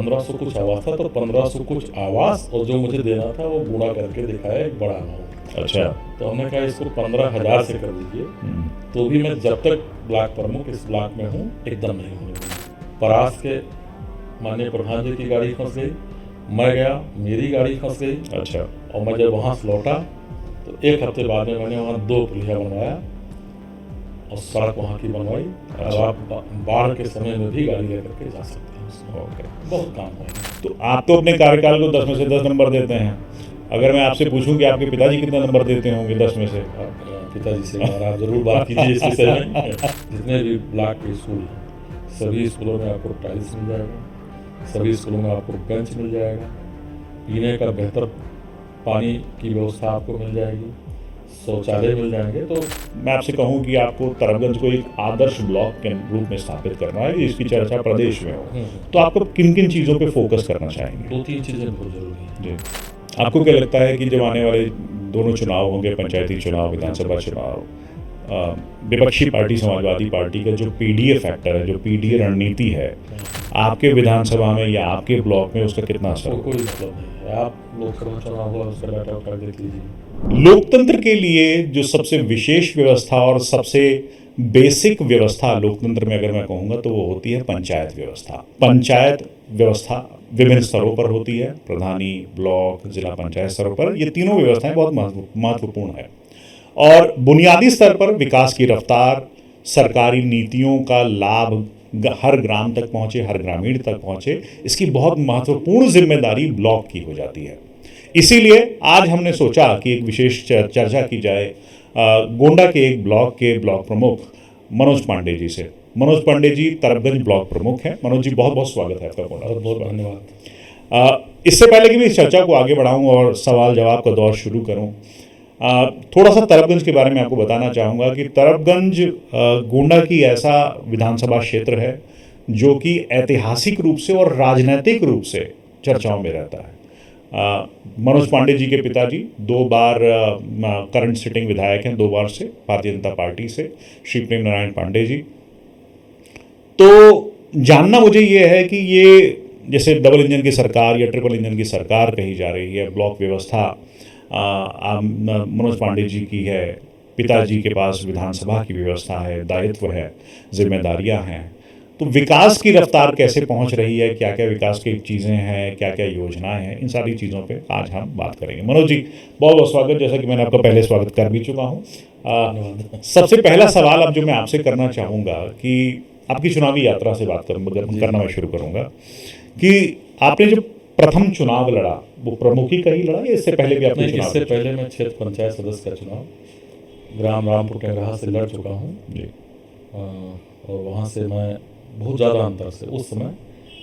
1500 कुछ आवास था, तो 1500 कुछ आवास और जो मुझे देना था वो गुणा करके दिखाया एक बड़ा अमाउंट। अच्छा। तो हमने कहा इसको 15,000 से कर दीजिए, तो भी मैं जब तक ब्लॉक प्रमुख इस ब्लॉक में हूँ एकदम नहीं होने दूंगा। परास के माननीय प्रधान जी की गाड़ी फंस गई, मैं गया, मेरी गाड़ी फंस गई। अच्छा। और मैं जब वहाँ से लौटा तो एक हफ्ते बाद में मैंने वहाँ 2 पुलिया बनवाया और सड़क वहाँ की बनवाई। अब आप बाढ़ के समय में भी गाड़ी लेकर के जा सकते हैं उसमें। ओके। बहुत काम हुआ। तो आप तो अपने कार्यकाल को 10 में से 10 नंबर देते हैं। अगर मैं आपसे पूछूं कि आपके पिताजी कितने नंबर देते होंगे 10 में से? पिताजी से आप जरूर बात कीजिए इस विषय में। जितने भी ब्लॉक के स्कूल हैं, सभी स्कूलों में आपको टाइल्स मिल जाएगा, सभी स्कूलों में आपको बेंच मिल जाएगा, पीने का बेहतर पानी की व्यवस्था आपको मिल जाएगी, शौचालय मिल जाएंगे। तो मैं आपसे कहूं कि आपको तरबगंज को एक आदर्श ब्लॉक के रूप में स्थापित करना है, जिसकी चर्चा प्रदेश में हो, तो आपको किन किन चीज़ों पे फोकस करना चाहेंगे? 2-3 चीज़ें बहुत जरूरी हैं। जी। आपको क्या लगता है कि जब आने वाले दोनों चुनाव होंगे, पंचायती चुनाव, विधानसभा चुनाव, विपक्षी पार्टी समाजवादी पार्टी का जो पीडीए फैक्टर है, जो पीडीए रणनीति है, आपके विधानसभा में या आपके ब्लॉक में उसका कितना असर होगा? कोई मतलब नहीं है। आप लोकसभा चुनाव हुआ उसका डाटा उठा देख लीजिए। लोकतंत्र के लिए जो सबसे विशेष व्यवस्था और सबसे बेसिक व्यवस्था लोकतंत्र में अगर मैं कहूँगा तो वो होती है पंचायत व्यवस्था। पंचायत व्यवस्था विभिन्न स्तरों पर होती है, प्रधानी, ब्लॉक, जिला पंचायत स्तरों पर। ये तीनों व्यवस्थाएं बहुत महत्वपूर्ण है और बुनियादी स्तर पर विकास की रफ्तार, सरकारी नीतियों का लाभ हर ग्राम तक पहुँचे, हर ग्रामीण तक पहुँचे, इसकी बहुत महत्वपूर्ण जिम्मेदारी ब्लॉक की हो जाती है। इसीलिए आज हमने सोचा कि एक विशेष चर्चा की जाए गोंडा के एक ब्लॉक के ब्लॉक प्रमुख मनोज पांडे जी से। मनोज पांडे जी तरबगंज ब्लॉक प्रमुख हैं। मनोज जी, बहुत बहुत स्वागत है आपका गोंडा। बहुत बहुत धन्यवाद। इससे पहले कि मैं इस चर्चा को आगे बढ़ाऊं और सवाल जवाब का दौर शुरू करूं, थोड़ा सा तरबगंज के बारे में आपको बताना चाहूँगा कि तरबगंज गोंडा की ऐसा विधानसभा क्षेत्र है जो कि ऐतिहासिक रूप से और राजनीतिक रूप से चर्चाओं में रहता है। मनोज पांडे जी के पिताजी 2 बार करंट सिटिंग विधायक हैं, 2 बार से भारतीय जनता पार्टी से, श्री प्रेम नारायण पांडे जी। तो जानना मुझे ये है कि ये जैसे डबल इंजन की सरकार या ट्रिपल इंजन की सरकार कही जा रही है, ब्लॉक व्यवस्था मनोज पांडे जी की है, पिताजी के पास विधानसभा की व्यवस्था है, दायित्व है, जिम्मेदारियां हैं, तो विकास की रफ्तार कैसे पहुंच रही है, क्या क्या विकास की चीज़ें हैं, क्या क्या योजनाएं हैं, इन सारी चीज़ों पे आज हम बात करेंगे। मनोज जी, बहुत बहुत स्वागत। जैसा कि मैंने आपका पहले स्वागत कर भी चुका हूँ। सबसे पहला सवाल अब जो मैं आपसे करना चाहूँगा कि आपकी चुनावी यात्रा से बात करना मैं शुरू करूँगा कि आपने जो प्रथम चुनाव लड़ा वो प्रमुखी का ही लड़ा या इससे पहले भी आपने चुनाव? इससे पहले मैं क्षेत्र पंचायत सदस्य का चुनाव ग्राम रामपुर टेंगराहा से लड़ चुका हूँ जी। और वहाँ से मैं बहुत ज़्यादा अंतर से उस समय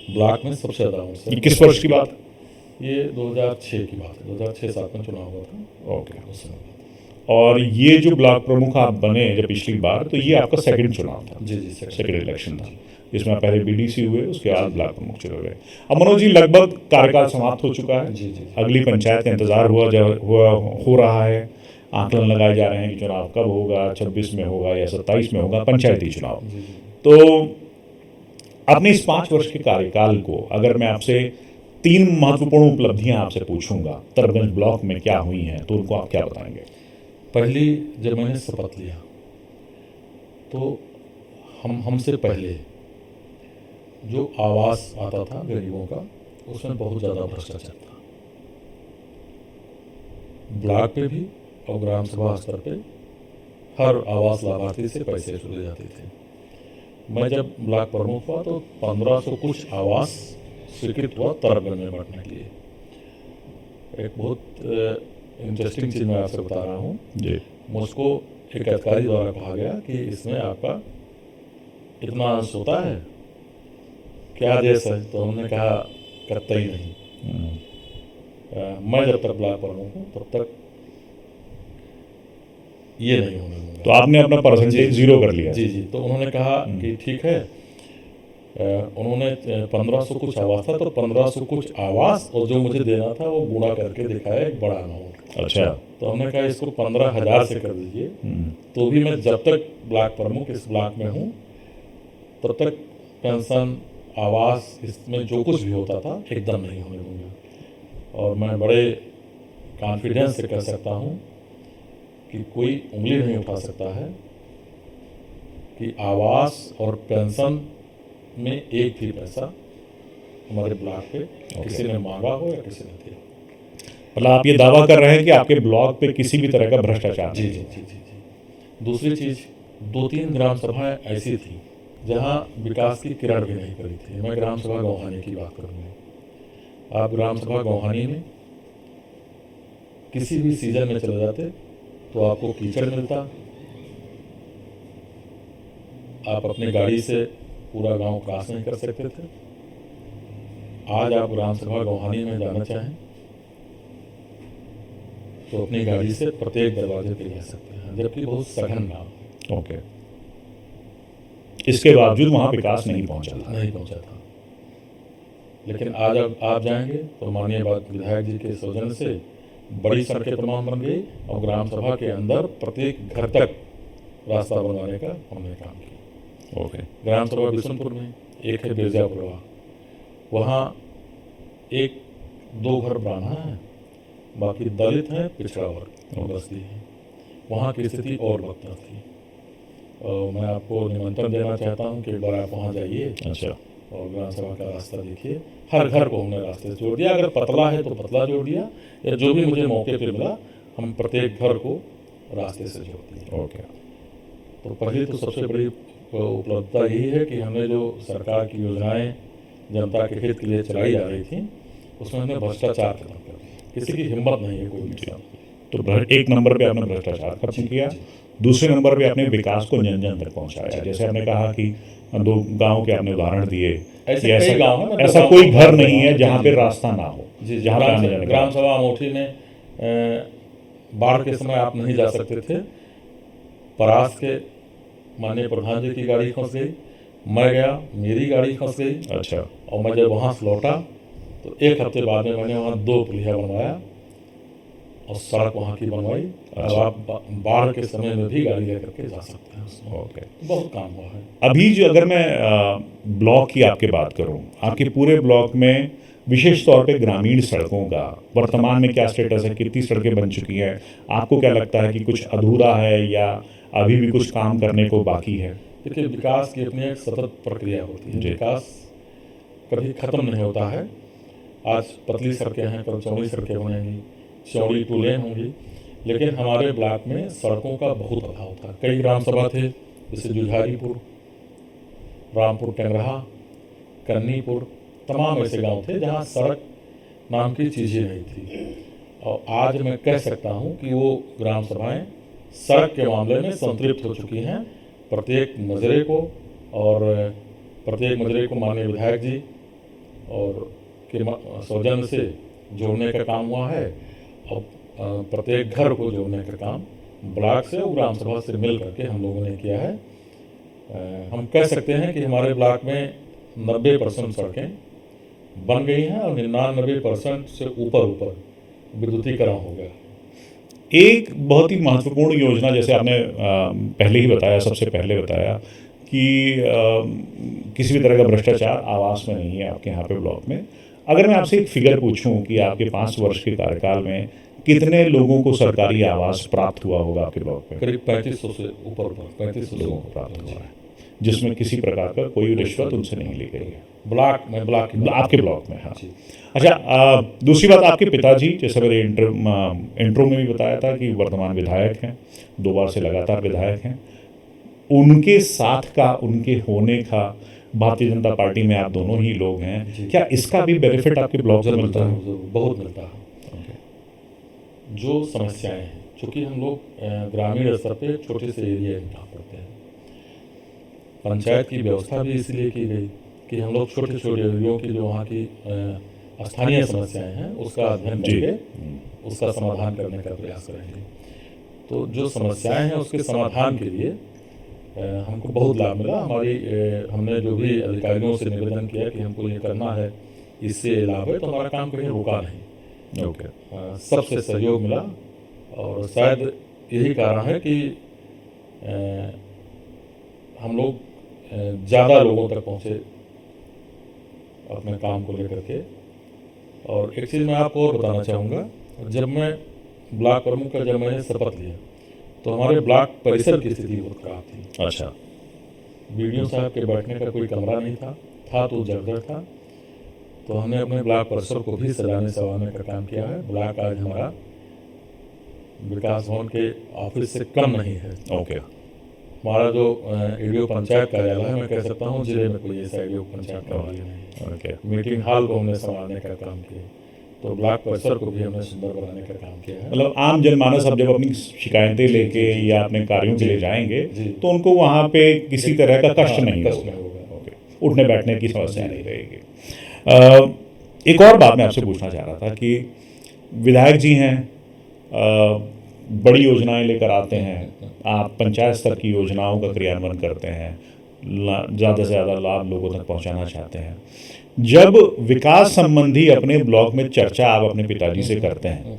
ब्लॉक में सबसे ज़्यादा अंतर। किस वर्ष की बात? ये 2006 की बात है, 2006-07 में चुनाव हुआ था। ओके, उस समय। और ये जो ब्लॉक प्रमुख आप बने जब पिछली बार, तो ये आपका सेकंड चुनाव था? जी जी, सेकंड इलेक्शन था, जिसमें आप पहले बीडीसी हुए, उसके बाद ब्लॉक प्रमुख चुने गए। अब मनोज जी, लगभग कार्यकाल समाप्त हो चुका है। जी जी। अगली पंचायत का इंतजार हो रहा है, आंकलन लगाए जा रहे हैं कि चुनाव कब होगा, 26 में होगा या 27 में होगा पंचायती चुनाव। तो अपने इस 5 वर्ष के कार्यकाल को अगर मैं आपसे 3 महत्वपूर्ण उपलब्धियां आपसे पूछूंगा तरबगंज ब्लॉक में क्या हुई हैं, तो उनको आप क्या बताएंगे? पहली, जब मैंने शपथ लिया तो हमसे पहले जो आवास आता था गरीबों का, उसमें बहुत ज़्यादा भ्रष्टाचार था। ब्लॉक पे भी और ग्राम सभा स्तर पे हर आवास लाभार्थी से पैसे वसूले जाते थे। मैं जब ब्लॉक प्रमुख हुआ तो 1500 कुछ आवास स्वीकृत हुआ तरबगंज में बांटने के लिए। एक बहुत इंटरेस्टिंग चीज़ मैं आपसे बता रहा हूँ जी। मुझको एक अधिकारी द्वारा कहा गया कि इसमें आपका इतना अंश होता है, क्या आदेश है? तो हमने कहा कतई नहीं। मैं जब तक ब्लॉक प्रमुख हूँ तब तक ये नहीं होने दूंगा। तो आपने अपना परसेंटेज 0 कर लिया? जी जी। तो उन्होंने कहा कि ठीक है। उन्होंने 1500 कुछ आवास था, तो 1500 कुछ आवास और जो मुझे देना था वो गुणा करके दिखाया एक बड़ा अमाउंट। अच्छा। तो हमने कहा इसको 15,000 से कर दीजिए, तो भी मैं जब तक ब्लॉक प्रमुख इस ब्लॉक में हूँ तब तक पेंशन, आवास इसमें जो कुछ भी होता था एकदम नहीं होने दूंगा। और मैं बड़े कॉन्फिडेंस से कह सकता हूँ कि कोई उंगली नहीं उठा सकता है कि आवास और पेंशन में एक भी पैसा हमारे ब्लॉक पे किसी ने मांगा हो या किसी ने दिया। मतलब आप ये दावा कर रहे हैं कि आपके ब्लॉक पे किसी भी तरह का भ्रष्टाचार जी नहीं जी हुआ? जी जी जी। दूसरी चीज़, 2-3 ग्राम सभाएं ऐसी थी जहां विकास की किरण भी नहीं पड़ी थी। मैं ग्राम सभा गौहानी की बात करूँगा। आप ग्राम सभा गौहानी में किसी भी सीजन में चले जाते तो आपको कीचड़ मिलता, आप अपनी गाड़ी से पूरा गांव क्रॉस नहीं कर सकते थे। आज आप ग्राम सभा गौहानी में जाना चाहें तो अपनी गाड़ी से प्रत्येक दरवाजे पे जा सकते हैं, जबकि बहुत सघन गाँव। ओके। इसके बावजूद वहाँ विकास नहीं पहुँचा था। नहीं पहुंचा था। लेकिन आज अब आप जाएंगे तो माननीय विधायक जी के सौजन्य से बड़ी सड़कें तमाम बन गई और ग्राम सभा के अंदर प्रत्येक घर तक रास्ता बनवाने का हमने काम किया। ओके। ग्राम सभा बिशनपुर में एक है बिरजापुरवा, वहाँ 1-2 घर ब्राह्मण हैं, बाकी दलित हैं, पिछड़ा वर्ग बस्ती है। वहाँ की स्थिति और बदतर थी। और मैं आपको निमंत्रण देना चाहता हूँ कि एक बार आप वहाँ जाइए अच्छा। और ग्राम सभा का रास्ता देखिए। हर घर को हमने रास्ते से जोड़ दिया, अगर पतला है तो पतला जोड़ दिया, या जो भी मुझे मौके पे मिला हम प्रत्येक घर को रास्ते से जोड़ दिए। ओके। तो पहली तो सबसे बड़ी उपलब्धता यही है कि हमने जो सरकार की योजनाएं जनता के हित के लिए चलाई जा रही थी उसमें हमने भ्रष्टाचार खत्म कर दिया। किसी की हिम्मत नहीं है कोई भी। तो एक नंबर पे आपने भ्रष्टाचार खत्म किया, दूसरे नंबर पे आपने विकास को जन जन तक पहुंचाया। जैसे आपने कहा कि 2 गांव के आपने उदाहरण दिए कि ऐसे कई गाँव हैं, ऐसा कोई घर नहीं है जहाँ पे रास्ता ना हो, जी जहाँ पे आने जाने का। ग्राम सभा अमोठी में बाढ़ के समय आप नहीं जा सकते थे। परास के माननीय प्रधान जी की गाड़ी फंस गई, मैं गया, मेरी गाड़ी फंस गई। अच्छा। और मैं जब वहाँ से लौटा तो 1 हफ्ते बाद में मैंने वहाँ 2 पुलिया बनवाया और सड़क वहाँ की बनवाई। अब आप बाढ़ के समय में भी गाड़ी लेकर के जा सकते हैं उसमें। ओके। बहुत काम हुआ है। अभी जो अगर मैं ब्लॉक की आपकी बात करूं, आपके पूरे ब्लॉक में विशेष तौर पे ग्रामीण सड़कों का वर्तमान में क्या स्टेटस है? कितनी सड़कें बन चुकी हैं? आपको क्या लगता है कि कुछ अधूरा है या अभी भी कुछ काम करने को बाकी है? देखिए, विकास की अपनी एक सतत प्रक्रिया होती है। जी। विकास कभी खत्म नहीं होता है। आज पतली सड़कें हैं, कल चौड़ी सड़कें बनेंगी, चौड़ी 2 लेन होंगी। लेकिन हमारे ब्लॉक में सड़कों का बहुत अभाव था। कई ग्राम सभा थे, जैसे जुझारीपुर, रामपुर टेंगराहा, कन्नीपुर, तमाम ऐसे गांव थे जहां सड़क नाम की चीज़ ही नहीं थी। और आज मैं कह सकता हूं कि वो ग्राम सभाएं सड़क के मामले में संतृप्त हो चुकी हैं। प्रत्येक मजरे को माननीय विधायक जी और के सौजन्य से जोड़ने का काम हुआ है और प्रत्येक घर को जोड़ने का काम ब्लॉक से और ग्राम सभा से मिल करके हम लोगों ने किया है। हम कह सकते हैं कि हमारे ब्लॉक में 90% सड़कें बन गई हैं और 99% से ऊपर विद्युतीकरण हो गया। एक बहुत ही महत्वपूर्ण योजना, जैसे आपने पहले ही बताया, सबसे पहले बताया कि किसी भी तरह का भ्रष्टाचार आवास में नहीं है आपके यहाँ पे ब्लॉक में। अगर मैं आपसे एक फिगर पूछूं कि आपके 5 वर्ष के कार्यकाल में कितने लोगों को सरकारी आवास प्राप्त हुआ होगा आपके ब्लॉक में? करीब 3500 से ऊपर 3500 लोगों को प्राप्त हुआ है, जिसमें किसी प्रकार का कोई रिश्वत उनसे नहीं ली गई है ब्लॉक में, आपके ब्लॉक में। हाँ। अच्छा, दूसरी बात, आपके पिताजी, जैसे मेरे इंट्रो में भी बताया था कि वर्तमान विधायक हैं, 2 बार से लगातार विधायक हैं। उनके साथ का, उनके होने का, भारतीय जनता पार्टी में आप दोनों ही लोग हैं, क्या इसका भी बेनिफिट आपके ब्लॉक से मिलता है? बहुत मिलता है। जो समस्याएं हैं, चूँकि हम लोग ग्रामीण स्तर पे छोटे से एरिया में काम करते हैं, पंचायत की व्यवस्था भी इसलिए की गई कि हम लोग छोटे छोटे एरियो की जो वहाँ की स्थानीय समस्याएं हैं उसका अध्ययन करके उसका समाधान करने का प्रयास करेंगे। तो जो समस्याएं हैं उसके समाधान के लिए हमको बहुत लाभ मिला। हमने जो भी अधिकारियों से निवेदन किया कि हमको ये करना है, इससे लाभ है, तो हमारा काम कहीं रुका नहीं। ओके। सबसे सहयोग मिला और शायद यही कारण है कि हम लोग ज़्यादा लोगों तक पहुँचे अपने काम को लेकर के। और एक चीज़ मैं आपको और बताना चाहूँगा, जब मैं ब्लॉक प्रमुख का जब मैंने शपथ लिया तो हमारे ब्लॉक परिसर की स्थिति बहुत खराब थी। अच्छा। बीडीओ साहब के बैठने का कोई कमरा नहीं था तो जगह था। तो हमने अपने ब्लॉक परिसर को भी सजाने संवारने का काम किया है। ब्लॉक आज हमारा विकास भवन के ऑफिस से कम नहीं है। ओके। हमारा जो ईडीओ पंचायत कार्यालय है, मैं कह सकता हूँ जिले में कोई ऐसा ईडीओ पंचायत कार्यालय नहीं। ओके। मीटिंग हॉल को हमने संभालने का काम किया, तो ब्लॉक परिसर को भी हमने सुंदर बनाने का काम किया है। मतलब आम जनमानस अब जब अपनी शिकायतें लेके या अपने कार्यों के लिए जाएंगे जी। तो उनको वहाँ पे किसी तरह का कष्ट नहीं कष्ट नहीं होगा। ओके। उठने बैठने की समस्या नहीं रहेगी। एक और बात मैं आपसे पूछना चाह रहा था कि विधायक जी हैं, बड़ी योजनाएं लेकर आते हैं, आप पंचायत स्तर की योजनाओं का क्रियान्वयन करते हैं, ज़्यादा से ज़्यादा लाभ लोगों तक पहुंचाना चाहते हैं। जब विकास संबंधी अपने ब्लॉक में चर्चा आप अपने पिताजी से करते हैं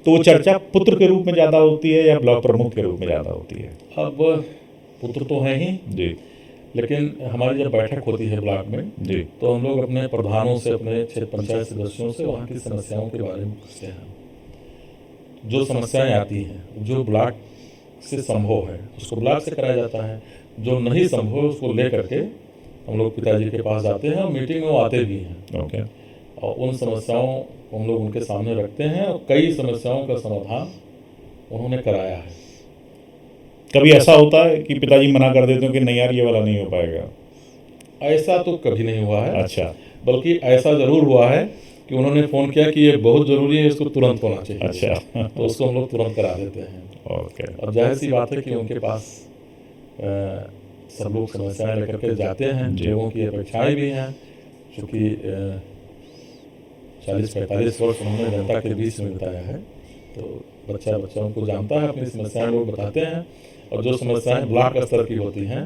तो वो चर्चा पुत्र के रूप में ज़्यादा होती है या ब्लॉक प्रमुख के रूप में ज़्यादा होती है? अब पुत्र तो हैं ही जी। लेकिन हमारी जब बैठक होती है ब्लॉक में जी। तो हम लोग अपने प्रधानों से, अपने क्षेत्र पंचायत सदस्यों से वहाँ की समस्याओं के बारे में पूछते हैं। जो समस्याएं आती हैं, जो ब्लॉक से संभव है उसको ब्लॉक से कराया जाता है, जो नहीं संभव है उसको ले करके हम लोग पिताजी के पास जाते हैं और मीटिंग में वो आते भी हैं। ओके। और उन समस्याओं को हम लोग उनके सामने रखते हैं और कई समस्याओं का समाधान उन्होंने कराया है। कभी ऐसा होता है कि पिताजी मना कर देते हो कि नहीं यार ये वाला नहीं हो पाएगा? ऐसा तो कभी नहीं हुआ है। अच्छा। बल्कि ऐसा ज़रूर हुआ है कि उन्होंने फ़ोन किया कि ये बहुत ज़रूरी है, इसको तुरंत होना चाहिए। अच्छा। तो उसको हम लोग तुरंत करा देते हैं। ओके। अब जाहिर सी बात है कि उनके पास सब लोग समस्याएं लेकर के जाते हैं, लोगों की अपेक्षाएं भी हैं। चूँकि 40-45 वर्ष उन्होंने जनता के बीच में बिताया है तो बच्चा उनको जानता है, अपनी समस्याएं लोग बताते हैं और जो समस्याएं ब्लॉक स्तर की होती हैं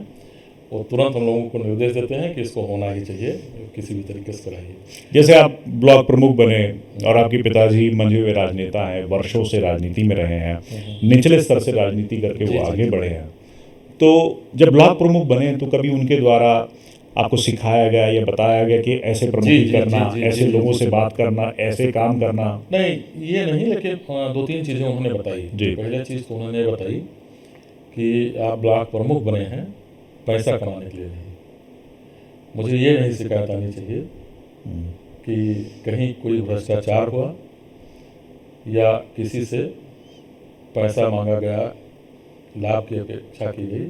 वो तुरंत हम लोगों को निर्देश देते हैं कि इसको होना ही चाहिए, किसी भी तरीके से कराइए। जैसे आप ब्लॉक प्रमुख बने और आपके पिताजी मंजे हुए राजनेता हैं, वर्षों से राजनीति में रहे हैं, निचले स्तर से राजनीति करके वो आगे बढ़े हैं, तो जब ब्लॉक प्रमुख बने तो कभी उनके द्वारा आपको सिखाया गया या बताया गया कि ऐसे प्रमुखी करना, ऐसे लोगों से बात करना, ऐसे काम करना? नहीं, ये नहीं, लेकिन 2-3 चीज़ें उन्होंने बताई। जी। पहले चीज़ तो उन्होंने बताई कि आप ब्लॉक प्रमुख बने हैं पैसा कमाने के लिए नहीं। मुझे ये नहीं शिकायत आनी चाहिए कि कहीं कोई भ्रष्टाचार हुआ या किसी से पैसा मांगा गया, लाभ की अपेक्षा की गई।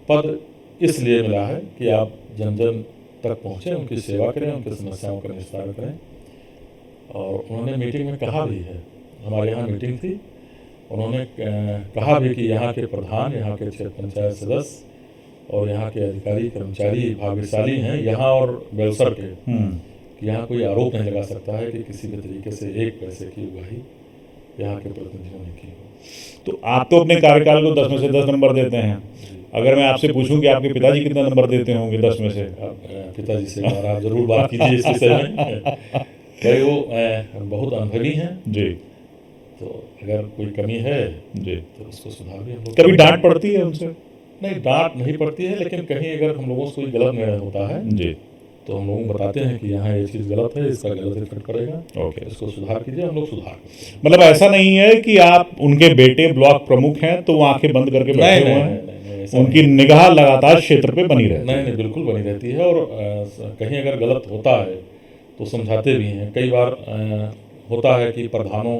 पद इसलिए मिला है कि आप जन जन तक पहुँचें, उनकी सेवा करें, उनकी समस्याओं का निस्तारण करें। और उन्होंने मीटिंग में कहा भी है, हमारे यहाँ मीटिंग थी, उन्होंने कहा भी कि यहाँ के प्रधान, यहाँ के क्षेत्र पंचायत सदस्य और यहाँ के अधिकारी कर्मचारी भाग्यशाली हैं, यहाँ और बेलसर के, कि यहाँ कोई आरोप नहीं लगा सकता है कि किसी भी तरीके से एक पैसे की उगाही यहाँ के प्रतिनिधियों ने की हो। तो आप तो अपने कार्यकाल को 10 में से 10 नंबर देते हैं। अगर मैं आपसे पूछूं कि आपके पिताजी कितना नंबर देते होंगे 10 में से? पिताजी से आप जरूर बात कीजिए इस विषय में। भाई वो बहुत अनुभवी हैं जी, तो अगर कोई कमी है जी, तो उसको सुधार भी हम लोग। कभी डांट पड़ती है उनसे? नहीं, डांट नहीं पड़ती है, लेकिन कहीं अगर हम लोगों से कोई गलत निर्णय होता है जी, तो हम लोग बताते हैं कि यहाँ ये चीज़ गलत है, इसका गलत इफेक्ट पड़ेगा, ओके। इसको सुधार कीजिए, हम लोग सुधार करते हैं। मतलब ऐसा नहीं है कि आप उनके बेटे ब्लॉक प्रमुख हैं तो वो आंखें बंद करके बैठे हुए हैं, उनकी निगाह लगातार क्षेत्र पे बनी रहती है? नहीं, बिल्कुल बनी रहती है। और कहीं अगर गलत होता है तो समझाते भी हैं। कई बार होता है कि प्रधानों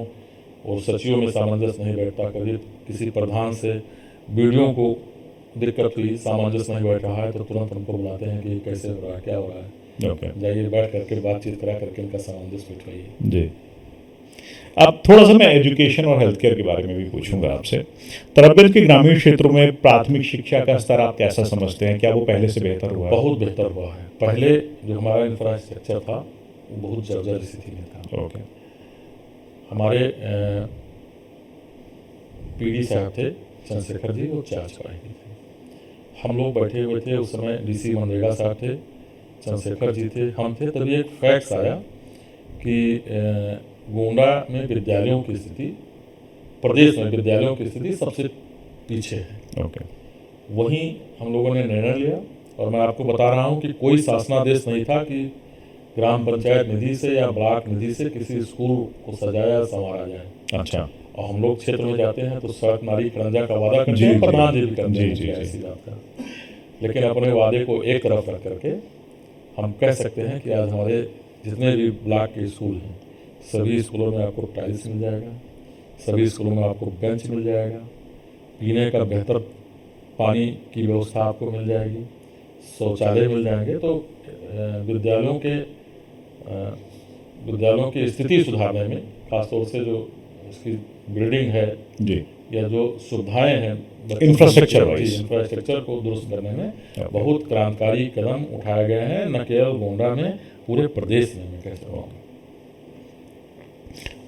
और सचिवों में सामंजस्य नहीं बैठता, कभी किसी प्रधान से वीडियो को दिक्कत हुई, सामंजस्य नहीं बैठ रहा है तो तुरंत हमको बुलाते हैं कि कैसे हो रहा है, क्या हो रहा है, ओके, जाइए बैठ करके बातचीत करा करके इनका सामंजस्य बैठाइए। जी। अब थोड़ा सा मैं एजुकेशन और हेल्थ केयर के बारे में भी पूछूंगा आपसे। तरबगंज के ग्रामीण क्षेत्रों में प्राथमिक शिक्षा का स्तर आप कैसा समझते हैं? क्या वो पहले से बेहतर हुआ है? बहुत बेहतर हुआ है। पहले जो हमारा इंफ्रास्ट्रक्चर था वो बहुत जर्जर स्थिति में था। ओके। हमारे पीडी साहब थे चंद्रशेखर जी, वो चार्ज कराएंगे थे। हम लोग बैठे हुए थे, उस समय डीसी मनरेगा साहब थे, चंद्रशेखर जी थे, हम थे। तभी एक फैक्स आया कि गोंडा में विद्यालयों की स्थिति, प्रदेश में विद्यालयों की स्थिति सबसे पीछे है। ओके। वहीं हम लोगों ने निर्णय लिया और मैं आपको बता रहा हूँ कि कोई शासनादेश नहीं था कि ग्राम पंचायत निधि से या ब्लॉक निधि से किसी स्कूल को सजाया संवारा जाए। अच्छा। और हम लोग क्षेत्र में जाते हैं तो सड़क नाली खड़ंजा का वादा करते जी, हैं, जी। प्रधान जी भी करते जी, हैं जी, जी। ऐसी बात का। लेकिन अपने वादे को एक तरफ रख करके हम कह सकते हैं कि आज हमारे जितने भी ब्लॉक के स्कूल हैं, सभी स्कूलों में आपको टाइल्स मिल जाएगा, सभी स्कूलों में आपको बेंच मिल जाएगा, पीने का बेहतर पानी की व्यवस्था आपको मिल जाएगी, शौचालय मिल जाएंगे। तो विद्यालयों की स्थिति सुधारने में, खासतौर से जो इसकी बिल्डिंग है जी, या जो सुविधाएं हैं, इंफ्रास्ट्रक्चर वाइज, इंफ्रास्ट्रक्चर को दुरुस्त करने में बहुत क्रांतिकारी कदम उठाए गए हैं, न केवल गोंडा में, पूरे प्रदेश में मैं कह सकता हूँ।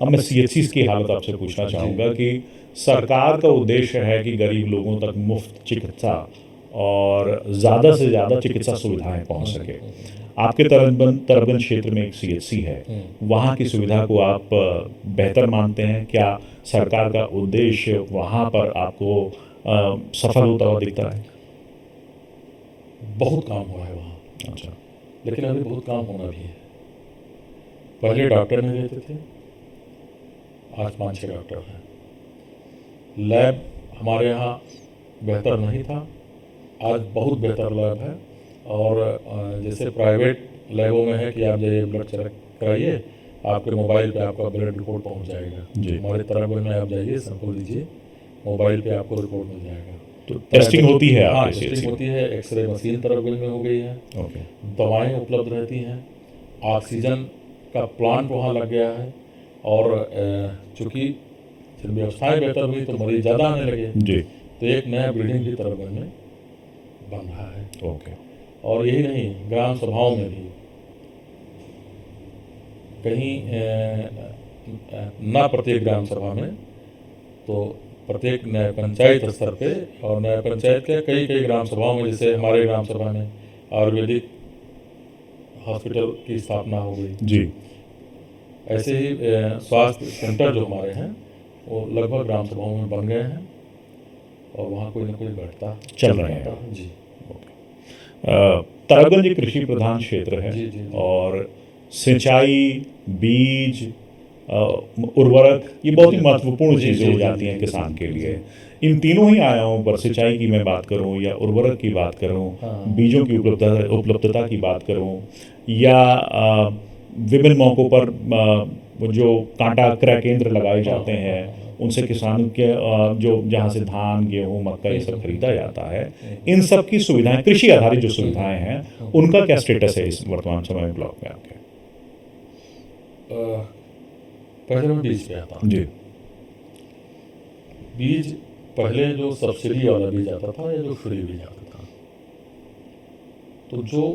अब मैं सीएचसी की हालत आपसे पूछना चाहूँगा कि सरकार का उद्देश्य है कि गरीब लोगों तक मुफ्त चिकित्सा और ज़्यादा से ज़्यादा चिकित्सा सुविधाएं पहुंच सके। आपके तरबगंज क्षेत्र में एक सीएचसी है, वहाँ की सुविधा को आप बेहतर मानते हैं? क्या सरकार का उद्देश्य वहाँ पर आपको सफल होता हुआ दिखता है? बहुत काम हुआ है वहाँ। अच्छा। लेकिन अभी बहुत काम होना भी है। पहले डॉक्टर नहीं रहते थे, आज 5-6 डॉक्टर हैं। लैब हमारे यहाँ बेहतर नहीं था, आज बहुत बेहतर लैब है। और जैसे प्राइवेट लैबों में है कि आप जाइए ब्लड चेक कराइए, आपके मोबाइल पे आपका ब्लड रिपोर्ट पहुँच जाएगा। हमारे तरफ में आप जाइए, सैंपल लीजिए, मोबाइल पे आपको रिपोर्ट मिल जाएगा। तो टेस्टिंग होती है? हाँ, टेस्टिंग होती है। एक्सरे मशीन तरफगंज में हो गई है। ओके। दवाएं उपलब्ध रहती हैं, ऑक्सीजन का प्लांट वहाँ लग गया है। और चूँकि फिर व्यवस्थाएं बेहतर हुई तो मरीज ज़्यादा आने लगे जी, तो एक नया बिल्डिंग भी तरफगंज में बन रहा है। ओके। और यही नहीं, ग्राम सभाओं में भी कहीं न प्रत्येक ग्राम सभा में तो प्रत्येक न्याय पंचायत स्तर पे, और न्याय पंचायत के कई कई ग्राम सभाओं में, जैसे हमारे ग्राम सभा में आयुर्वेदिक हॉस्पिटल की स्थापना हो गई जी। ऐसे ही स्वास्थ्य सेंटर जो हमारे हैं वो लगभग ग्राम सभाओं में बन गए हैं और वहाँ कोई ना कोई बैठता चल रहे हैं जी। तरबगंज एक कृषि प्रधान क्षेत्र है। जी, जी, जी। और सिंचाई, बीज, उर्वरक, ये बहुत ही महत्वपूर्ण चीज़ें हो जाती हैं किसान के लिए। इन तीनों ही आयामों पर, सिंचाई की मैं बात करूं या उर्वरक की बात करूं, बीजों की उपलब्धता की बात करूं, या विभिन्न मौक़ों पर वो जो कांटा क्रय केंद्र लगाए जाते हैं, उनसे किसानों के जो जहाँ से धान, गेहूँ, मक्का ये सब खरीदा जाता है, इन सब की सुविधाएं, कृषि आधारित जो सुविधाएं हैं, उनका क्या स्टेटस है इस वर्तमान समय में ब्लॉक में आपके? पहले मैं बीज पे आता हूँ। जी। बीज पहले जो सब्सिडी वाला बीज आता था या जो फ्री बीज आता था, तो जो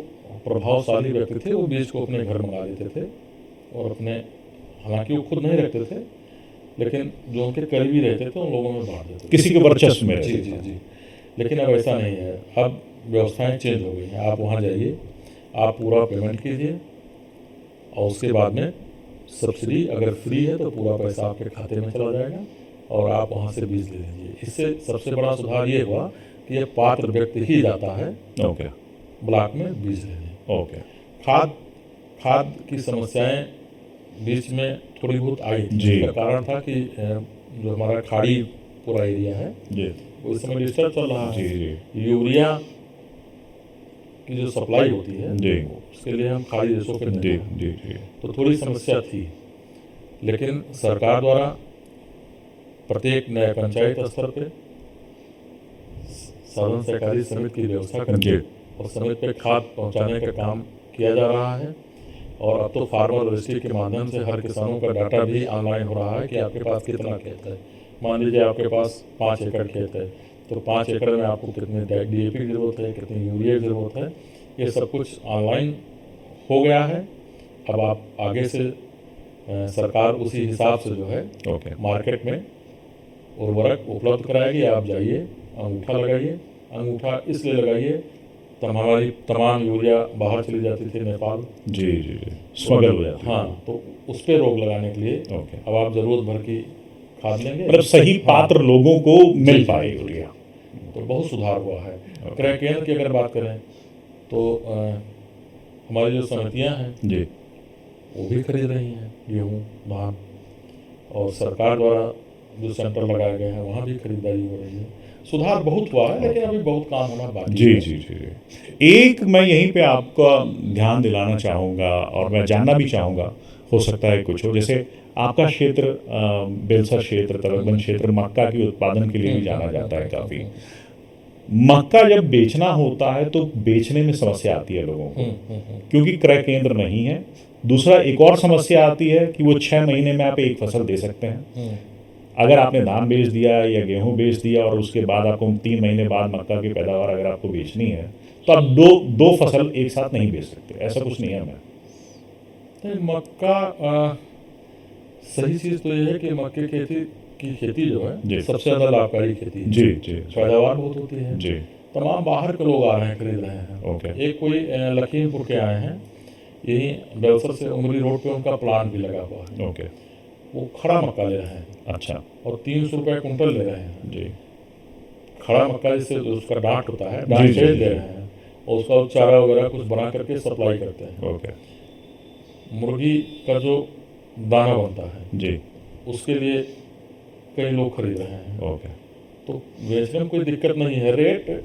प्रभावशाली व्यक्ति थे वो बीज को अपने घर मंगा लेते थे और अपने, हालांकि वो खुद नहीं रखते थे, लेकिन जो उनके करीबी रहते थे उन लोगों में बांट देते थे, किसी के वर्चस्व में। जी जी जी। लेकिन अब ऐसा नहीं है, अब व्यवस्थाएं चेंज हो गई हैं। आप वहाँ जाइए, आप पूरा पेमेंट कीजिए और उसके बाद में सब्सिडी अगर फ्री है तो पूरा पैसा आपके खाते में चला जाएगा और आप वहाँ से बीज ले लीजिए। इससे सबसे बड़ा सुधार ये हुआ कि ये पात्र व्यक्ति ही जाता है ओके ब्लॉक में बीज लेने। ओके। खाद की समस्याएं बीच में थोड़ी बहुत आई थी। जी। इसका कारण था कि जो हमारा खाड़ी पूरा एरिया है जी उस समय डिस्टर्ब चल रहा जी है। जी यूरिया की जो सप्लाई होती है जी उसके लिए हम खाड़ी देशों पे देते जी हैं, जी जी तो थोड़ी समस्या थी। लेकिन सरकार द्वारा प्रत्येक नए पंचायत स्तर पे साधन सहकारी समिति की व्यवस्था करके और समिति पे खाद पहुंचाने का काम किया जा रहा है। और अब तो फार्मर रजिस्ट्री के माध्यम से हर किसानों का डाटा भी ऑनलाइन हो रहा है कि आपके पास कितना खेत है। मान लीजिए आपके पास 5 एकड़ खेत है, तो 5 एकड़ में आपको कितनी DAP की ज़रूरत है, कितनी यूरिया की ज़रूरत है, ये सब कुछ ऑनलाइन हो गया है। अब आप आगे से सरकार उसी हिसाब से जो है ओके मार्केट में उर्वरक उपलब्ध कराएगी। आप जाइए, अंगूठा लगाइए। अंगूठा इसलिए लगाइए, तब हमारी तमाम यूरिया बाहर चली जाती थी नेपाल। जी जी जी स्मगल हो जाती है। हाँ, तो उस पर रोक लगाने के लिए ओके। अब आप ज़रूरत भर की खाद लेंगे, मतलब सही पात्र लोगों को मिल पाए यूरिया। तो बहुत सुधार हुआ है। क्रय केंद्र की अगर बात करें तो हमारी जो समितियां हैं जी वो भी खरीद रही हैं गेहूँ धान, और सरकार द्वारा जो सेंटर लगाया गया है वहाँ भी खरीदारी हो रही है। सुधार बहुत हुआ है, लेकिन अभी बहुत काम होना बाकी जी है। जी जी जी। एक मैं यहीं पे आपका ध्यान दिलाना चाहूँगा और मैं जानना भी चाहूँगा, हो सकता है कुछ हो, जैसे आपका क्षेत्र बेलसर क्षेत्र, तराबगंज क्षेत्र मक्का के उत्पादन के लिए भी जाना जाता है काफ़ी। मक्का जब बेचना होता है तो बेचने में समस्या आती है लोगों को, क्योंकि क्रय केंद्र नहीं है। दूसरा एक और समस्या आती है कि वो 6 महीने में आप एक फसल दे सकते हैं। अगर आपने धान बेच दिया या गेहूं बेच दिया और उसके बाद आपको 3 महीने बाद मक्का की पैदावार अगर आपको बेचनी है तो आप दो दो फसल एक साथ नहीं बेच सकते, ऐसा कुछ नियम है। नहीं, मक्का सही चीज़ तो ये है कि मक्के की खेती जो जी। है सबसे ज़्यादा लाभकारी खेती है। जी जी पैदावार बहुत होती है। जी। तमाम बाहर के लोग आ रहे हैं, खरीद रहे हैं। ओके एक कोई लखीमपुर के आए हैं, यही बेलसर से उमरी रोड पे उनका प्लांट भी लगा हुआ है। ओके। वो खड़ा मक्का ले रहे हैं अच्छा और 300 रुपये कुंटल ले रहे हैं। जी खड़ा मक्का जिससे उसका डांट होता है, जी, डांट जी, शेड जी, दे जी। रहे हैं और उसका चारा वगैरह कुछ बना करके सप्लाई करते हैं। ओके मुर्गी का जो दाना बनता है जी उसके लिए कई लोग खरीद रहे हैं। ओके तो बेचने में कोई दिक्कत नहीं है, रेट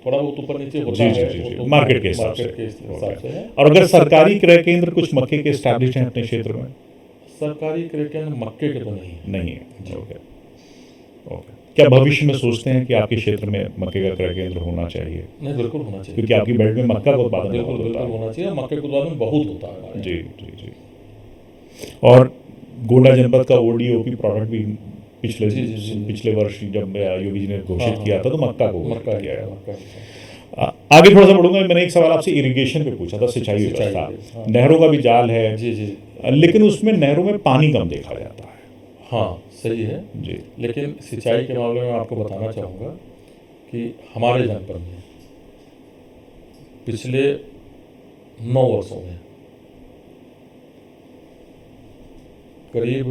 थोड़ा बहुत ऊपर नीचे होता जी जी है, जी वो जी तो मार्केट के हिसाब मार्केट के से। हिसाब से है। और अगर सरकारी क्रय केंद्र कुछ मक्के के एस्टैब्लिश हैं अपने क्षेत्र में? सरकारी क्रेडिट मक्के के तो नहीं है। नहीं है। Okay okay. क्या भविष्य में सोचते हैं कि आपके क्षेत्र में मक्के का क्रय केंद्र होना चाहिए? नहीं, बिल्कुल होना चाहिए, क्योंकि आपकी बेल्ट में मक्का का उत्पादन बिल्कुल बहुत होता बिल्कुल है। होना चाहिए। मक्के के उत्पादन बहुत होता है हमारे जी जी जी। और गोंडा जनपद का ओडीओपी प्रोडक्ट भी पिछले जी, जी, जी। पिछले वर्ष जब योगी जी ने घोषित हाँ, किया था तो मक्का को मक्का किया गया। मक्का आगे थोड़ा सा बढ़ूंगा। मैंने एक सवाल आपसे इरिगेशन पे पूछा था, सिंचाई सिंचाई व्यवस्था। पे, हाँ। नहरों का भी जाल है, जी जी। लेकिन उसमें नहरों में पानी कम देखा जाता है। हाँ, सही है। जी लेकिन सिंचाई के मामले में आपको बताना चाहूँगा कि हमारे जनपद में पिछले 9 वर्षों में करीब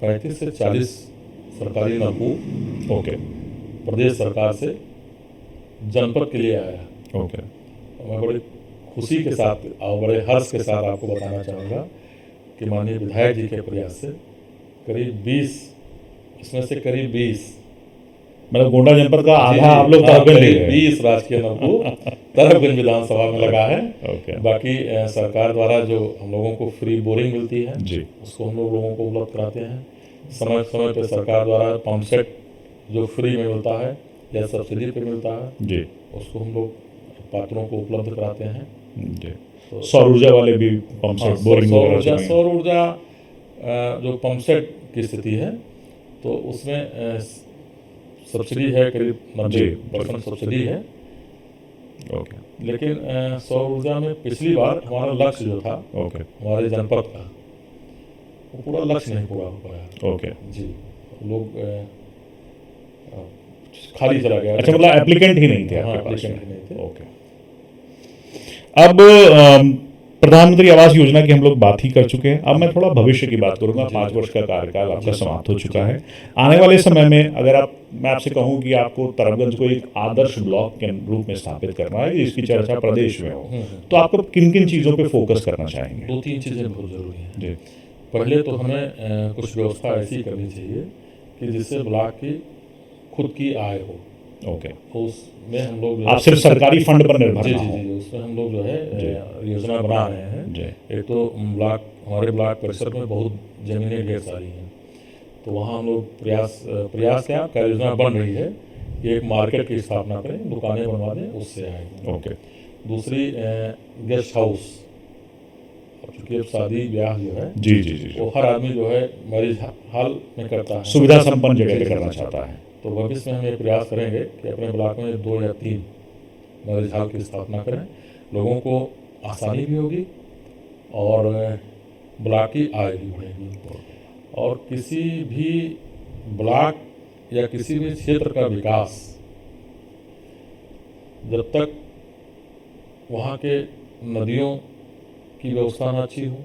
35 से 40 सरकारी नलकूप ओके प्रदेश सरकार से जनपद के लिए आया। ओके मैं बड़ी खुशी के साथ और बड़े हर्ष के साथ आपको बताना चाहूँगा कि माननीय विधायक जी के प्रयास से करीब 20, इसमें से करीब 20, मतलब गोंडा जनपद का आधा आप लोग हाँ, तहसील ले करीब गए। 20 राजकीय नलकूप तराबगंज विधानसभा में लगा है। ओके बाकी सरकार द्वारा जो हम लोगों को फ्री बोरिंग मिलती है जी उसको हम लोगों को उपलब्ध कराते हैं। समय समय पर सरकार द्वारा पंप सेट जो फ्री में मिलता है या सब्सिडी पे मिलता है जी उसको हम लोग पात्रों को उपलब्ध कराते हैं। जी। तो सौर ऊर्जा वाले भी पंप हाँ, सेट बोरिंग वगैरह चलेंगे। सौर ऊर्जा जो पंप सेट की स्थिति है तो उसमें सब्सिडी है, करीब 90% सब्सिडी है। ओके लेकिन सौर ऊर्जा में पिछली बार हमारा लक्ष्य जो था ओके हमारे जनपद का वो पूरा लक्ष्य नहीं पूरा हो पाया। ओके। जी, लोग खाली चला गया। अच्छा, मतलब एप्लीकेंट ही नहीं थे हाँ, आपके पास applicant में। ही नहीं थे। ओके। अब प्रधानमंत्री आवास योजना की हम लोग बात ही कर चुके हैं। अब मैं थोड़ा भविष्य की बात करूंगा। 5 वर्ष का कार्यकाल आपका समाप्त हो चुका है। आने वाले समय में अगर मैं आपसे कहूं कि आपको तराबगंज को एक आदर्श ब्लॉक के रूप में स्थापित करना है, इसकी चर्चा प्रदेश में हो, तो आपको किन किन चीज़ों पे फोकस करना चाहेंगे? 2-3 चीज़ें बहुत ज़रूरी हैं। जी पहले तो हमें कुछ व्यवस्था ऐसी करनी चाहिए कि जिससे ब्लॉक की खुद की आय हो। ओके। तो उसमें हम लोग जो आप सिर्फ सरकारी फंड पर निर्भर जी ना जी हो। जी उसमें हम लोग जो है योजना बना रहे हैं। जी एक तो ब्लॉक, हमारे ब्लॉक परिसर में बहुत ज़मीनें ढेर सारी हैं, तो वहाँ हम लोग प्रयास क्या कार्य योजना बन रही है कि एक मार्केट की स्थापना करें, दुकानें बनवा दें, उससे आएगी। ओके। दूसरी गेस्ट हाउस, चूँकि अब शादी ब्याह जो है जी जी जी वो हर आदमी जो है मैरिज हॉल में करता है, सुविधा संपन्न जगह पे करना चाहता है। तो भविष्य में हम ये प्रयास करेंगे कि अपने ब्लॉक में 2 या 3 मैरिज हॉल की स्थापना करें। लोगों को आसानी भी होगी और ब्लॉक की आय भी बढ़ेगी। और किसी भी ब्लॉक या किसी भी क्षेत्र का विकास जब तक वहाँ के नदियों की व्यवस्था ना अच्छी हो,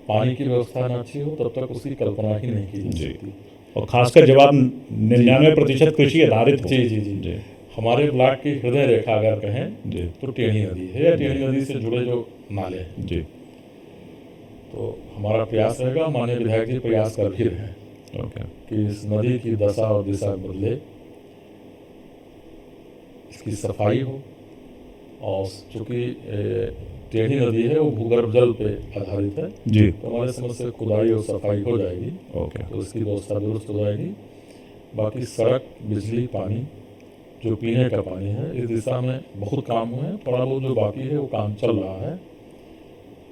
पानी की व्यवस्था ना अच्छी हो, तब तक उसकी कल्पना ही नहीं की जा जी। सकती। और खासकर जब आप 99% कृषि आधारित हो। जी जी जी जी हमारे ब्लॉक की हृदय रेखा अगर कहें जी तो टेढ़ी नदी है या टेढ़ी नदी से जुड़े जो नाले हैं। जी तो हमारा प्रयास रहेगा, माननीय विधायक जी प्रयास कर भी रहे हैं ओके कि इस नदी की दशा और दिशा बदले, इसकी सफाई हो। और चूँकि टेढ़ी नदी है वो भूगर्भ जल पे आधारित है, जी तो हमारे समझ से खुदाई और सफाई हो जाएगी, ओके तो इसकी व्यवस्था दुरुस्त हो जाएगी। बाकी सड़क, बिजली, पानी, जो पीने का पानी है, इस दिशा में बहुत काम हुए हैं। थोड़ा बहुत जो बाकी है वो काम चल रहा है।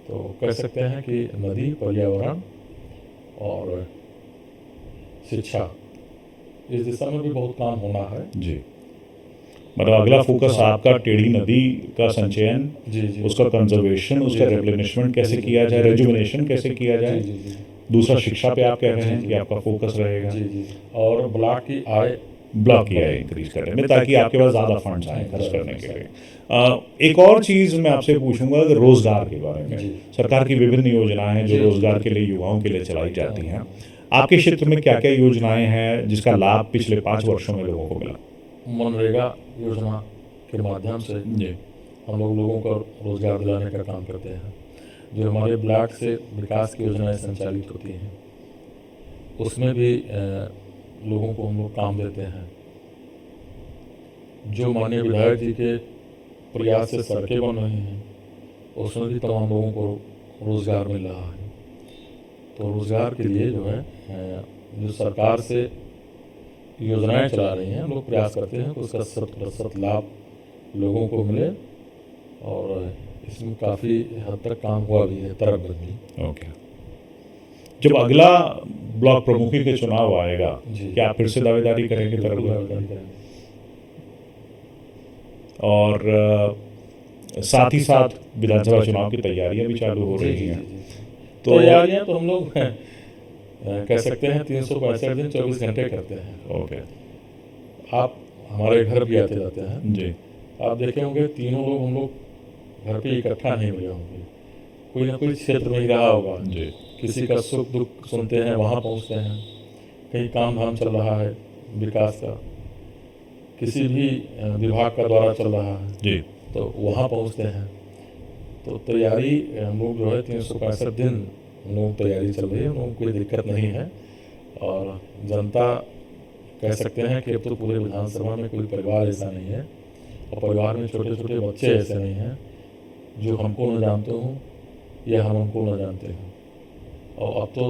तो कह सकते हैं कि नदी, पर्यावरण और शिक्षा, इस दिशा में भी बहुत काम होना है। जी मतलब अगला फोकस आपका टेढ़ी नदी का संचयन, जी जी उसका कंजर्वेशन, उसका रिप्लेनिशमेंट कैसे किया जाए, रेजुविनेशन कैसे किया जाए। जी जी दूसरा शिक्षा पे आप कह रहे हैं कि आपका फोकस रहेगा। जी जी और ब्लॉक की आय, ब्लॉक की आय इंक्रीज करने में, ताकि आपके पास ज़्यादा फंड्स आए खर्च करने के लिए। एक और चीज़ मैं आपसे पूछूंगा कि रोजगार के बारे में। जी। सरकार की विभिन्न योजनाएं हैं जो जी। रोजगार के लिए, युवाओं के लिए चलाई जाती हैं। आपके क्षेत्र में क्या क्या योजनाएं हैं जिसका लाभ पिछले 5 वर्षों में लोगों को मिला? मनरेगा योजना के माध्यम से जी हम लोगों को रोजगार दिलाने का काम करते हैं। जो हमारे ब्लॉक से विकास की योजनाएं संचालित होती हैं, उसमें भी लोगों को हम लोग काम देते हैं। जो माननीय विधायक जी के प्रयास से सड़कें बन रही हैं, उसमें भी तमाम लोगों को रोजगार मिल रहा है। तो रोजगार के लिए जो है जो सरकार से योजनाएं चला रही हैं, हम लोग प्रयास करते हैं कि उसका 100% लाभ लोगों को मिले। और इसमें काफ़ी हद तक काम हुआ भी है, तरफ भी। ओके। जब अगला ब्लॉक प्रमुखी के चुनाव आएगा, जी। क्या आप फिर से दावेदारी करेंगे बिल्कुल तरफ? दावेदारी करेंगे। और साथ ही साथ विधानसभा चुनाव की तैयारियां भी चालू हो रही हैं। तो तैयारियां तो हम लोग कह सकते हैं 365 दिन 24 घंटे करते हैं। ओके आप हमारे घर भी आते जाते हैं, जी आप देखे होंगे तीनों लोग हम लोग घर पे इकट्ठा नहीं मिले होंगे, कोई ना कोई क्षेत्र में ही रहा होगा। जी किसी का सुख दुख सुनते हैं, वहाँ पहुँचते हैं। कहीं काम धाम चल रहा है विकास का, किसी भी विभाग का द्वारा चल रहा है, जी तो वहाँ पहुँचते हैं। तो तैयारी हम लोग जो है 365 दिन हम लोग तैयारी चल रही है, हम लोगों को कोई दिक्कत नहीं है। और जनता कह सकते हैं कि अब तो पूरे विधानसभा में कोई परिवार ऐसा नहीं है, और परिवार में छोटे छोटे बच्चे ऐसे नहीं हैं जो हमको न जानते हों या हम उनको न जानते हों। और अब तो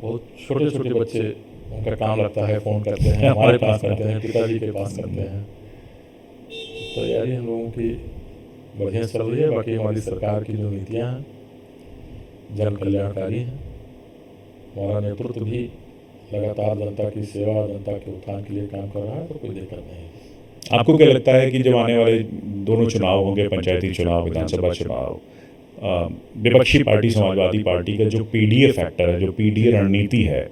बहुत छोटे छोटे बच्चे, उनका काम लगता है फ़ोन करते हैं, हमारे पास करते हैं, पिताजी के पास करते हैं। तैयारी हम लोगों की बढ़िया चल रही है। बाकी हमारी सरकार की जो नीतियाँ हैं जन कल्याणकारी हैं, हमारा नेतृत्व भी लगातार जनता की सेवा, जनता के उत्थान के लिए काम कर रहा है, तो कोई दिक्कत नहीं है। आपको क्या लगता है कि जब आने वाले दोनों चुनाव होंगे, पंचायती चुनाव, विधानसभा चुनाव, विपक्षी पार्टी समाजवादी पार्टी का जो पीडीए फैक्टर है, जो पीडीए रणनीति है,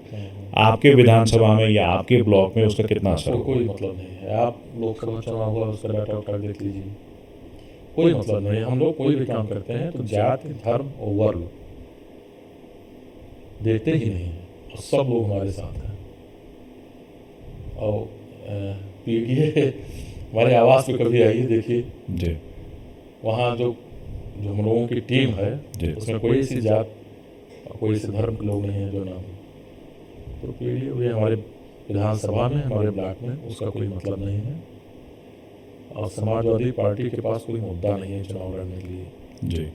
आपके विधानसभा में या आपके ब्लॉक में उसका कितना असर होगा? कोई मतलब नहीं है। आप लोकसभा चुनाव हुआ, उसका डाटा उठा देख लीजिए, कोई मतलब नहीं है। हम लोग कोई भी काम करते हैं तो जाति, धर्म और वर्ग देखते ही नहीं है, और सब लोग हमारे साथ हैं। और पीडीए हमारे आवास पे कभी आइए, देखिए जी वहाँ जो जो हम लोगों की टीम है, जी उसमें कोई सी जात और कोई से धर्म के लोग नहीं हैं जो नाम। तो पीडीए भी हमारे विधानसभा में, हमारे ब्लॉक में उसका कोई मतलब नहीं है। और समाजवादी पार्टी के पास कोई मुद्दा नहीं है चुनाव लड़ने के लिए। जी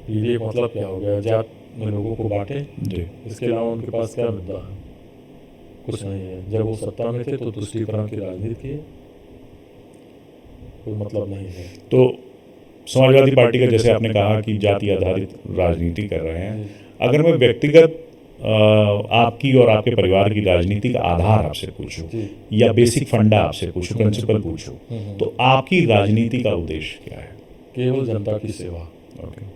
पीडीए का मतलब क्या हो गया, जात में लोगों को बांटे, जी इसके अलावा उनके पास क्या मुद्दा है? कुछ नहीं है। जब वो सत्ता में थे तो तुष्टीकरण की राजनीति थी, कोई मतलब नहीं है। तो समाजवादी पार्टी का, जैसे आपने कहा कि जाति आधारित राजनीति कर रहे हैं, अगर मैं व्यक्तिगत आपकी और आपके परिवार की राजनीति का आधार आपसे पूछूं या बेसिक फंडा आपसे पूछूं, प्रिंसिपल पूछूं, तो आपकी राजनीति का उद्देश्य क्या है? केवल जनता की सेवा, ओके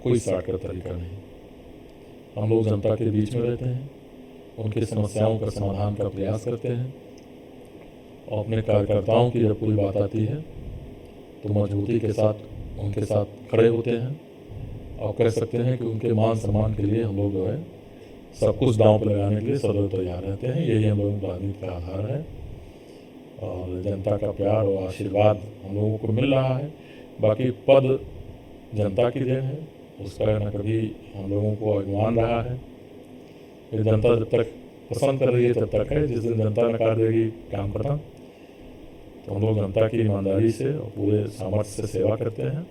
कोई शॉर्टकट तरीका नहीं। हम लोग जनता के बीच में रहते हैं, उनकी समस्याओं का समाधान का प्रयास करते हैं, और अपने कार्यकर्ताओं की जब कोई बात आती है तो मजबूती के साथ उनके साथ खड़े होते हैं। और कह सकते हैं कि उनके मान सम्मान के लिए हम लोग जो है सब कुछ दांव पर लगाने के लिए सदैव तैयार रहते हैं। यही हम लोगों की राजनीति का आधार है। और जनता का प्यार और आशीर्वाद हम लोगों को मिल रहा है। बाकी पद जनता की देन है, उसका न कभी हम लोगों को अभिमान रहा है। ये जनता जब तक पसंद कर रही है तब तक है, जिस दिन जनता नकार देगी काम खत्म। तो हम लोग जनता की ईमानदारी से और पूरे सामर्थ्य से सेवा करते हैं,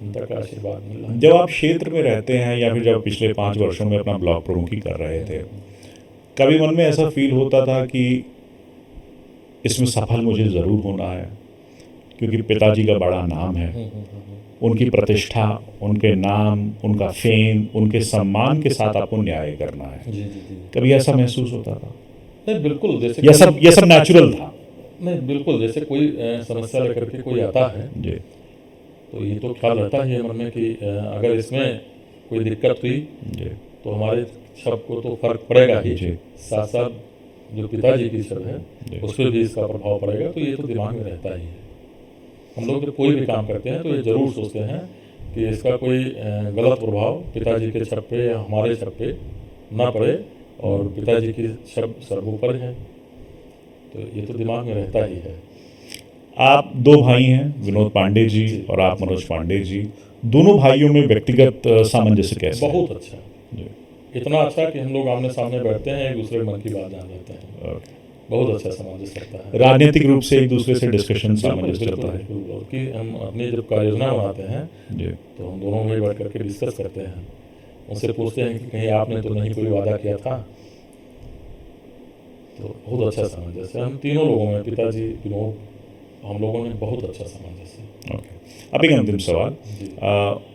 जनता का आशीर्वाद मिल रहा है। जब आप क्षेत्र में रहते हैं या फिर जब पिछले 5 वर्षों में अपना ब्लॉक प्रमुखी कर रहे थे, कभी मन में ऐसा फील होता था कि इसमें सफल मुझे ज़रूर होना है, क्योंकि पिताजी का बड़ा नाम है, उनकी प्रतिष्ठा, उनके नाम, उनका फेम, उनके सम्मान के साथ आपको न्याय करना है। जी जी जी। कभी ऐसा महसूस होता था? नहीं बिल्कुल, जैसे ये सब नेचुरल था? नहीं बिल्कुल, जैसे कोई समस्या लेकर के कोई आता है जी तो ये तो ख्याल रहता ही है मन में कि अगर इसमें कोई दिक्कत हुई जी तो हमारे सबको तो फर्क पड़ेगा ही, जी साथ साथ जो पिताजी की सब है जी। उस पर भी इसका प्रभाव पड़ेगा। तो ये तो दिमाग में रहता ही है। हम लोग जब कोई भी काम करते हैं तो ये ज़रूर सोचते हैं कि इसका कोई गलत प्रभाव पिताजी के छप पे या हमारे छप पे ना पड़े, और पिताजी की छप सर्वोपरि है, तो ये तो दिमाग में रहता ही है। आप 2 भाई हैं, विनोद पांडे जी और आप मनोज पांडे जी। दोनों भाइयों में व्यक्तिगत सामंजस्य कैसे है? बहुत अच्छा, इतना अच्छा कि हम लोग आमने सामने बैठते हैं, एक दूसरे मन की बात जान लेते हैं। ओके। बहुत अच्छा सामंजस्य रहता है। राजनीतिक रूप से एक दूसरे से डिस्कशन सामंजस्य बिल्कुल चलता है? बिल्कुल, और कि हम अपनी जब कार्य योजना बनाते हैं जी तो हम दोनों में बैठ करके डिस्कस करते हैं, उनसे पूछते हैं कि कहीं आपने तो नहीं कोई वादा किया था। तो बहुत अच्छा सामंजस्य हम तीनों लोगों में, पिताजी, विनोद, हम लोगों ने बहुत अच्छा सामंजस्य। ओके। अब एक अंतिम सवाल, जी।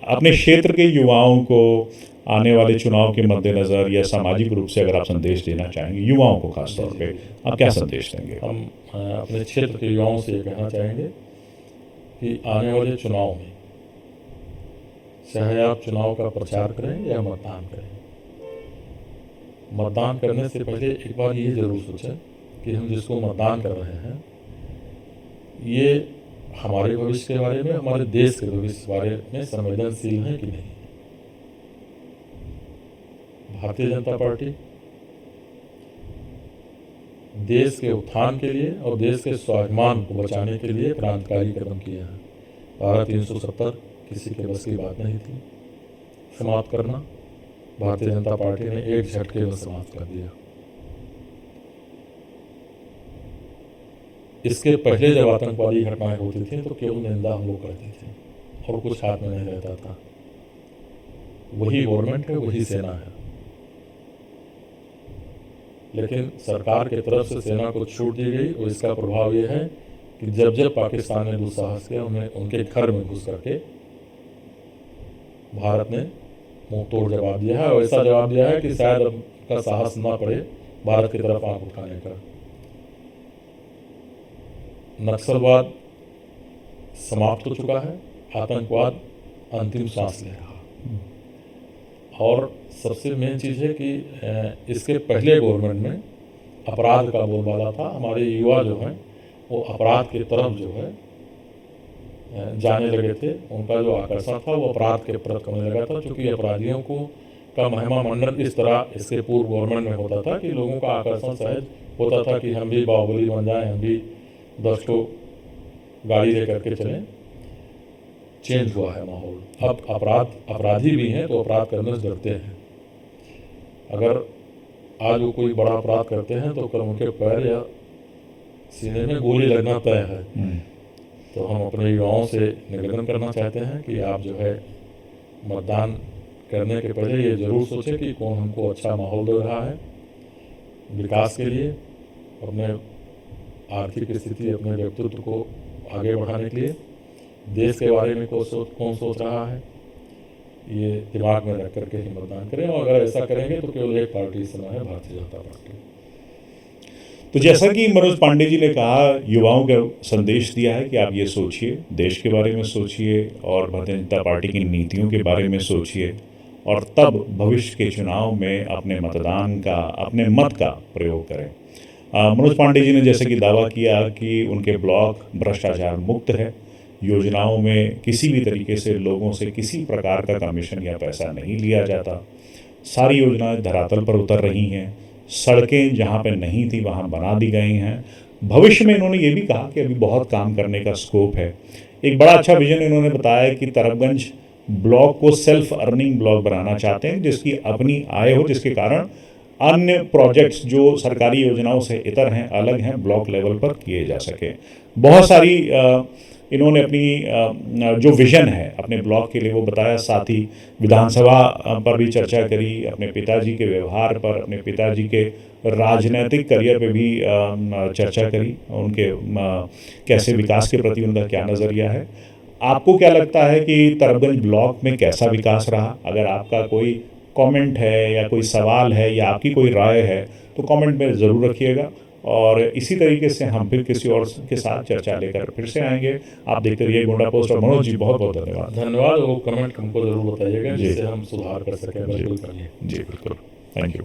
अपने क्षेत्र के युवाओं को आने वाले चुनाव के मद्देनज़र या सामाजिक रूप से अगर आप संदेश देना चाहेंगे, युवाओं को खास तौर पे, आप क्या संदेश देंगे? हम अपने क्षेत्र के युवाओं से ये कहना चाहेंगे कि आने वाले चुनाव में चाहे आप चुनाव का प्रचार करें या मतदान करें, मतदान करने से पहले एक बार ये ज़रूर सोचें कि हम जिसको मतदान कर रहे हैं ये हमारे भविष्य के बारे में, हमारे देश के भविष्य के बारे में संवेदनशील है कि नहीं। भारतीय जनता पार्टी देश के उत्थान के लिए और देश के स्वाभिमान को बचाने के लिए क्रांतिकारी कदम किया है। धारा 370 किसी के बस की बात नहीं थी समाप्त करना, भारतीय जनता पार्टी ने एक झटके में समाप्त कर दिया। इसके पहले जब आतंकवादी घटनाएं होती थी तो केवल निंदा हम लोग करते थे और कुछ हाथ में नहीं रहता था। वही गवर्नमेंट है, वही सेना है, लेकिन सरकार की तरफ से सेना को छूट दी गई। और इसका प्रभाव यह है कि जब जब पाकिस्तान ने दुस्साहस किया, उन्हें उनके घर में घुस करके भारत ने मुंह तोड़ जवाब दिया है, और ऐसा जवाब दिया है कि शायद अब का साहस ना पड़े भारत की तरफ आंख उठाने का। नक्सलवाद समाप्त हो चुका है, आतंकवाद अंतिम सांस ले रहा। और सबसे मेन चीज़ है कि इसके पहले गवर्नमेंट में अपराध का बोलबाला था। हमारे युवा जो हैं वो अपराध की तरफ जो है जाने लगे थे, उनका जो आकर्षण था वो अपराध के प्रति होने लगा था, क्योंकि अपराधियों को का महिमा मंडन इस तरह इसके पूर्व गवर्नमेंट में होता था कि लोगों का आकर्षण सहज होता था कि हम भी बाहुबली बन जाएं, हम भी 10 को गाड़ी लेकर के चलें। चेंज हुआ है माहौल, अब अपराधी भी हैं तो अपराध करने से डरते हैं। अगर आज वो कोई बड़ा अपराध करते हैं तो कल उनके पैर या सीने में गोली लगना तय है। तो हम अपने युवाओं से निवेदन करना चाहते हैं कि आप जो है मतदान करने के पहले ये ज़रूर सोचें कि कौन हमको अच्छा माहौल दे रहा है विकास के लिए, अपने आर्थिक स्थिति, अपने व्यक्तित्व को आगे बढ़ाने के लिए, देश के बारे में कौन सोच रहा है, ये दिमाग में रख करके ही मतदान करें। और अगर ऐसा करेंगे तो केवल एक पार्टी इस समय है, भारतीय जनता पार्टी। तो जैसा कि मनोज पांडे जी ने कहा, युवाओं का संदेश दिया है कि आप ये सोचिए, देश के बारे में सोचिए और भारतीय जनता पार्टी की नीतियों के बारे में सोचिए, और तब भविष्य के चुनाव में अपने मतदान का, अपने मत का प्रयोग करें। मनोज पांडे जी ने जैसे कि दावा किया कि उनके ब्लॉक भ्रष्टाचार मुक्त है, योजनाओं में किसी भी तरीके से लोगों से किसी प्रकार का कमीशन या पैसा नहीं लिया जाता, सारी योजनाएं धरातल पर उतर रही हैं, सड़कें जहां पे नहीं थी वहां बना दी गई हैं, भविष्य में इन्होंने ये भी कहा कि अभी बहुत काम करने का स्कोप है। एक बड़ा अच्छा विजन इन्होंने बताया कि तरबगंज ब्लॉक को सेल्फ अर्निंग ब्लॉक बनाना चाहते हैं, जिसकी अपनी आय हो, जिसके कारण अन्य प्रोजेक्ट्स जो सरकारी योजनाओं से इतर हैं, अलग हैं, ब्लॉक लेवल पर किए जा सके। बहुत सारी इन्होंने अपनी जो विज़न है अपने ब्लॉक के लिए वो बताया। साथ ही विधानसभा पर भी चर्चा करी, अपने पिताजी के व्यवहार पर, अपने पिताजी के राजनीतिक करियर पे भी चर्चा करी, उनके कैसे विकास के प्रति उनका क्या नज़रिया है। आपको क्या लगता है कि तरबगंज ब्लॉक में कैसा विकास रहा? अगर आपका कोई कमेंट है या कोई सवाल है या आपकी कोई राय है तो कमेंट में ज़रूर रखिएगा, और इसी तरीके से हम फिर किसी और के साथ चर्चा लेकर फिर से आएंगे। आप देखते रहिए गोंडा पोस्ट। और मनोज जी बहुत बहुत धन्यवाद। धन्यवाद। वो कमेंट हमको जरूर बताइएगा जी। जिससे हम सुधार कर सकें। जी बिल्कुल करिए। जी बिल्कुल, थैंक यू।